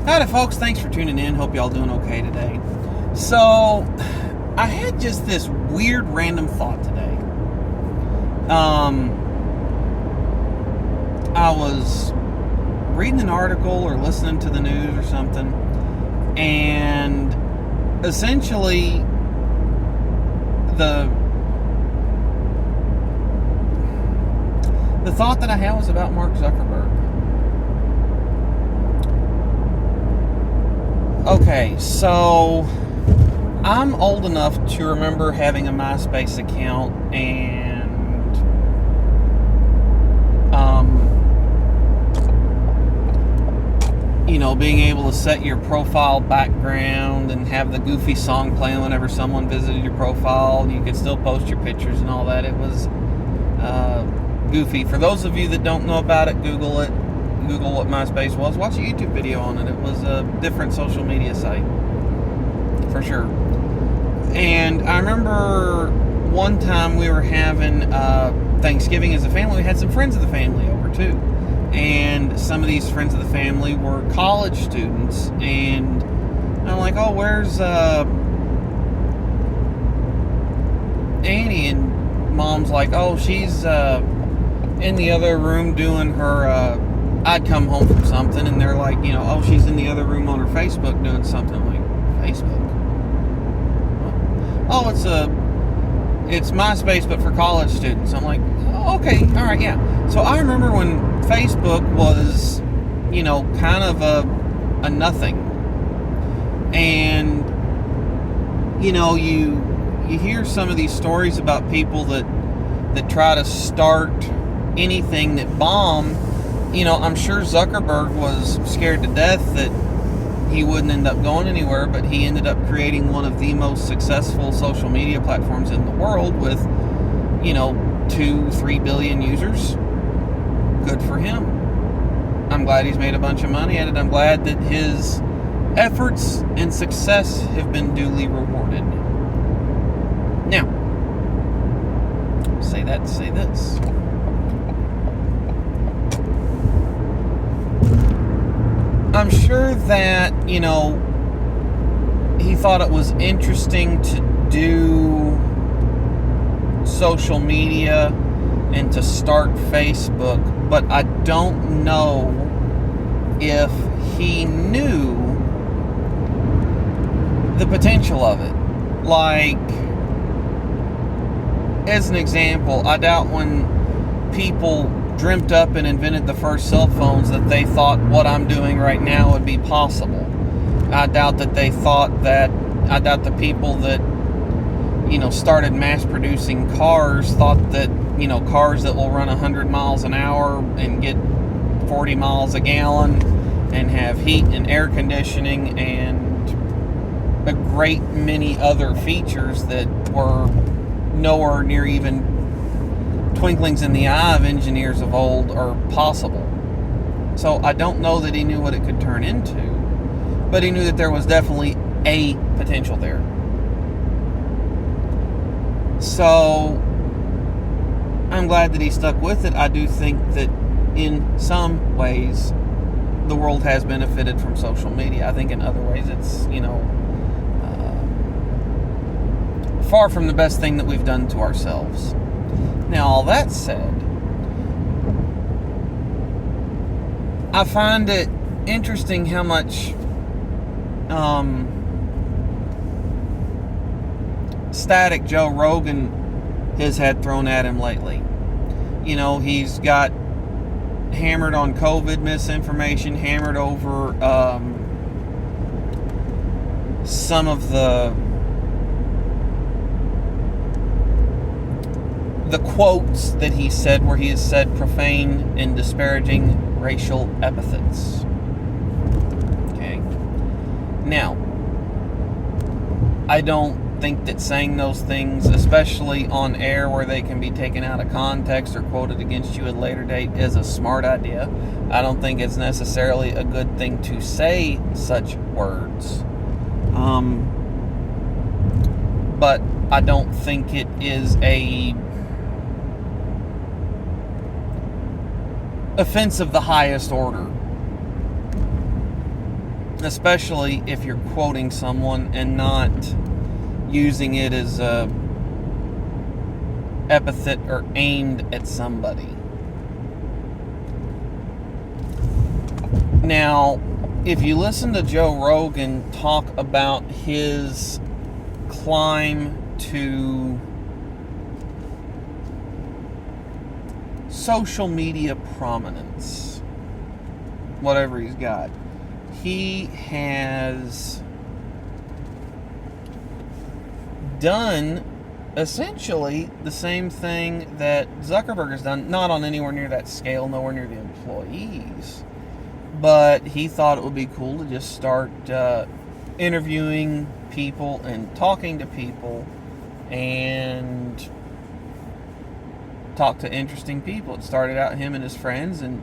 Howdy folks, thanks for tuning in. Hope y'all doing okay today. So, I had just this weird random thought today. I was reading an article or listening to the news or something, and essentially the thought that I had was about Mark Zuckerberg. Okay, so I'm old enough to remember having a MySpace account and being able to set your profile background and have the goofy song playing whenever someone visited your profile. You could still post your pictures and all that. It was goofy. For those of you that don't know about it, Google it. Google what MySpace was. Watch a YouTube video on it. It was a different social media site, for sure. And I remember one time we were having Thanksgiving as a family. We had some friends of the family over too. And some of these friends of the family were college students. And I'm like, oh, where's Annie? And Mom's like, oh, she's in the other room doing her... I'd come home from something, and they're like, oh, she's in the other room on her Facebook doing something. I'm like, Facebook? What? Oh, it's MySpace, but for college students. I'm like, oh, okay, all right, yeah. So I remember when Facebook was, kind of a nothing. And, you hear some of these stories about people that try to start anything that bomb. I'm sure Zuckerberg was scared to death that he wouldn't end up going anywhere, but he ended up creating one of the most successful social media platforms in the world with, 2-3 billion users. Good for him. I'm glad he's made a bunch of money at it. I'm glad that his efforts and success have been duly rewarded. Now, say that to say this. I'm sure that, he thought it was interesting to do social media and to start Facebook, but I don't know if he knew the potential of it. Like, as an example, I doubt when people dreamt up and invented the first cell phones that they thought what I'm doing right now would be possible. I doubt the people that, started mass producing cars thought that, cars that will run 100 miles an hour and get 40 miles a gallon and have heat and air conditioning and a great many other features that were nowhere near even twinklings in the eye of engineers of old are possible. So I don't know that he knew what it could turn into, but he knew that there was definitely a potential there. So I'm glad that he stuck with it. I do think that in some ways the world has benefited from social media. I think in other ways it's, far from the best thing that we've done to ourselves. Now, all that said, I find it interesting how much static Joe Rogan has had thrown at him lately. He's got hammered on COVID misinformation, hammered over some of the quotes that he said where he has said profane and disparaging racial epithets. Okay. Now, I don't think that saying those things, especially on air where they can be taken out of context or quoted against you at a later date, is a smart idea. I don't think it's necessarily a good thing to say such words. But I don't think it is a offense of the highest order. especially if you're quoting someone and not using it as a epithet or aimed at somebody. Now, if you listen to Joe Rogan talk about his climb to social media prominence, whatever he's got, he has done essentially the same thing that Zuckerberg has done, not on anywhere near that scale, nowhere near the employees, but he thought it would be cool to just start interviewing people and talking to people and talk to interesting people. It started out him and his friends and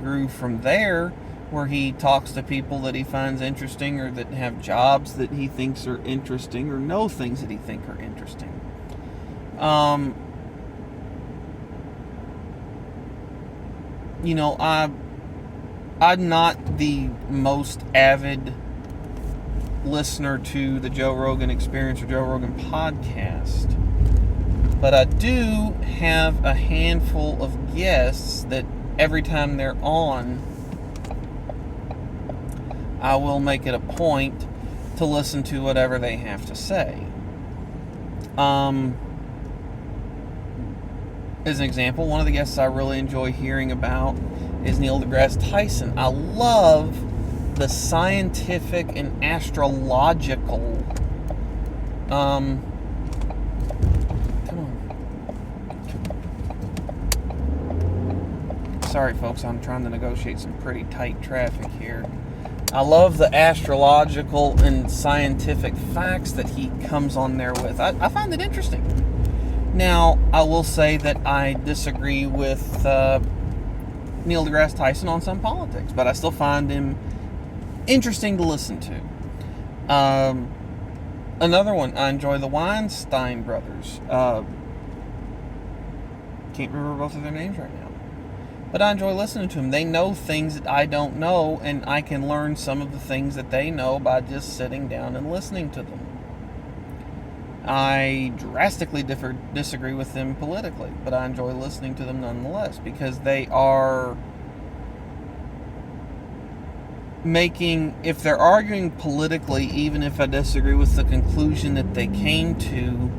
grew from there, where he talks to people that he finds interesting or that have jobs that he thinks are interesting or know things that he thinks are interesting. You know, I'm not the most avid listener to the Joe Rogan Experience or Joe Rogan podcast, but I do have a handful of guests that every time they're on, I will make it a point to listen to whatever they have to say. As an example, one of the guests I really enjoy hearing about is Neil deGrasse Tyson. I love the scientific and astrological come on. Sorry folks, I'm trying to negotiate some pretty tight traffic here. I love the astrological and scientific facts that he comes on there with. I find it interesting. Now, I will say that I disagree with Neil deGrasse Tyson on some politics, but I still find him interesting to listen to. Another one, I enjoy the Weinstein brothers. Can't remember both of their names right now. But I enjoy listening to them. They know things that I don't know, and I can learn some of the things that they know by just sitting down and listening to them. I drastically disagree with them politically, but I enjoy listening to them nonetheless, because they are making, if they're arguing politically, even if I disagree with the conclusion that they came to,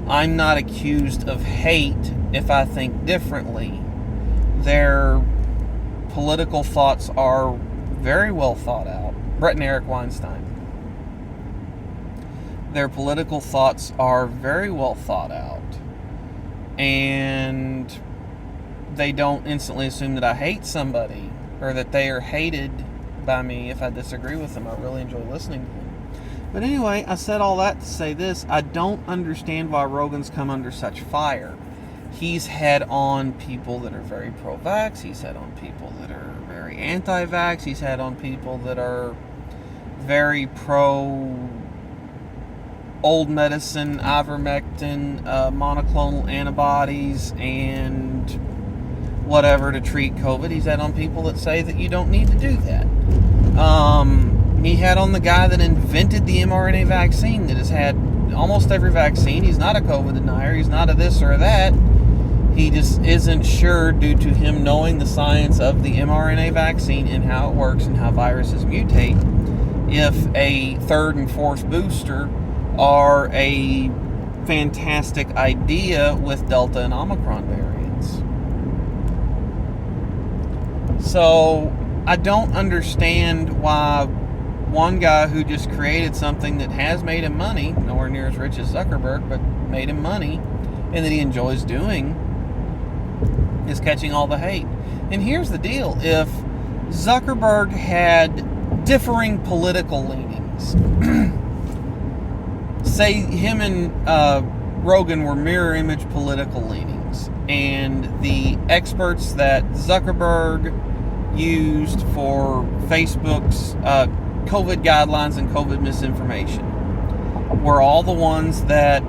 I'm not accused of hate if I think differently. Their political thoughts are very well thought out. Brett and Eric Weinstein. Their political thoughts are very well thought out. And they don't instantly assume that I hate somebody or that they are hated by me if I disagree with them. I really enjoy listening to them. But anyway, I said all that to say this. I don't understand why Rogan's come under such fire. He's had on people that are very pro-vax. He's had on people that are very anti-vax. He's had on people that are very pro-old medicine, ivermectin, monoclonal antibodies, and whatever to treat COVID. He's had on people that say that you don't need to do that. He had on the guy that invented the mRNA vaccine that has had almost every vaccine. He's not a COVID denier. He's not a this or a that. He just isn't sure, due to him knowing the science of the mRNA vaccine and how it works and how viruses mutate, if a third and fourth booster are a fantastic idea with Delta and Omicron variants. So I don't understand why one guy who just created something that has made him money, nowhere near as rich as Zuckerberg, but made him money, and that he enjoys doing, is catching all the hate. And here's the deal. If Zuckerberg had differing political leanings, say him and Rogan were mirror image political leanings, and the experts that Zuckerberg used for Facebook's COVID guidelines and COVID misinformation were all the ones that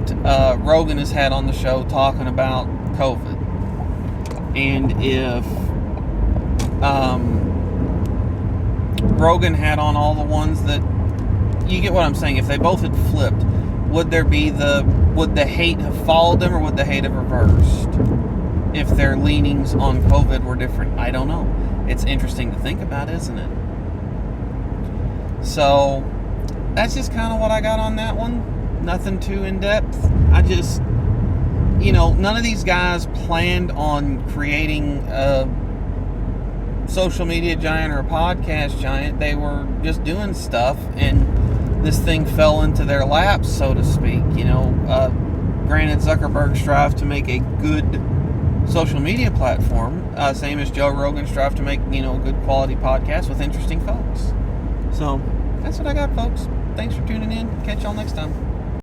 Rogan has had on the show talking about COVID. And if Rogan had on all the ones that, you get what I'm saying. If they both had flipped, would the hate have followed them, or would the hate have reversed if their leanings on COVID were different? I don't know. It's interesting to think about, isn't it? So that's just kind of what I got on that one. Nothing too in depth. I just, none of these guys planned on creating a social media giant or a podcast giant. They were just doing stuff, and this thing fell into their laps, so to speak. Granted, Zuckerberg strived to make a good social media platform, same as Joe Rogan strived to make, good quality podcasts with interesting folks. So that's what I got, folks. Thanks for tuning in. Catch y'all next time.